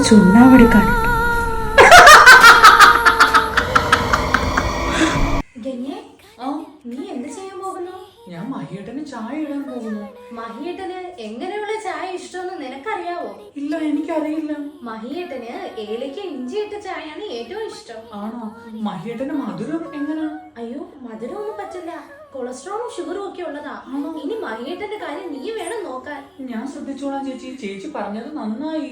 ചുണ്ണാമ്പെടുക്കാനുണ്ട്. നീ എന്ത് ചെയ്യാൻ പോകുന്നു? ഞാൻ മഹിയേട്ടന് ചായ ഇടാൻ പോകുന്നു. മഹിയേട്ടന് എങ്ങനെയുള്ള ചായ ഇഷ്ടമെന്ന് നിനക്കറിയാവോ? ഇല്ല, എനിക്കറിയില്ല. മഹിയേട്ടന് ഏലയ്ക്ക ഇഞ്ചിയിട്ട ചായയാണ് ഏറ്റവും ഇഷ്ടം. ആണോ? മഹിയേട്ടന് മധുരം എങ്ങനാ? അയ്യോ, മധുരമൊന്നും പറ്റില്ല. കൊളസ്ട്രോളും ഷുഗറും ഒക്കെ ഉള്ളതാ. ഇനി മഹിയേട്ടന്റെ കാര്യം നീ വേണം നോക്കാൻ. ഞാൻ ശ്രദ്ധിച്ചോളാം ചേച്ചി. ചേച്ചി പറഞ്ഞത് നന്നായി.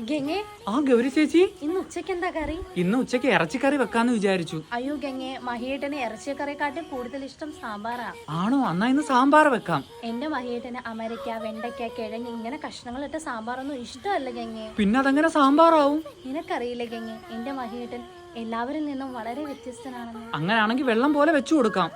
ഗംഗേ, ആ ഗൗരി ചേച്ചി, ഇന്ന് ഉച്ചക്ക് എന്താ കറി? ഇന്ന് ഉച്ചക്ക് ഇറച്ചിക്കറി വെക്കാന്ന് വിചാരിച്ചു. അയ്യോ ഗംഗേ, മഹിയേട്ടന് ഇറച്ചിക്കറിയെക്കാട്ടി കൂടുതൽ ഇഷ്ടം സാമ്പാറാ. ആണോ? എന്നാ ഇന്ന് സാമ്പാർ വെക്കാം. എന്റെ മഹിയേട്ടന് അമരയ്ക്ക, വെണ്ടയ്ക്ക, കിഴങ്ങ് ഇങ്ങനെ കഷ്ണങ്ങളിട്ട സാമ്പാറൊന്നും ഇഷ്ടമല്ല ഗംഗേ. പിന്നെ അതെങ്ങനെ സാമ്പാറാവും? നിനക്കറിയില്ല ഗംഗേ, എന്റെ മഹിയേട്ടൻ എല്ലാവരിൽ നിന്നും വളരെ വ്യത്യസ്തനാണെന്ന്. അങ്ങനെയാണെങ്കിൽ വെള്ളം പോലെ വെച്ചു കൊടുക്കാം.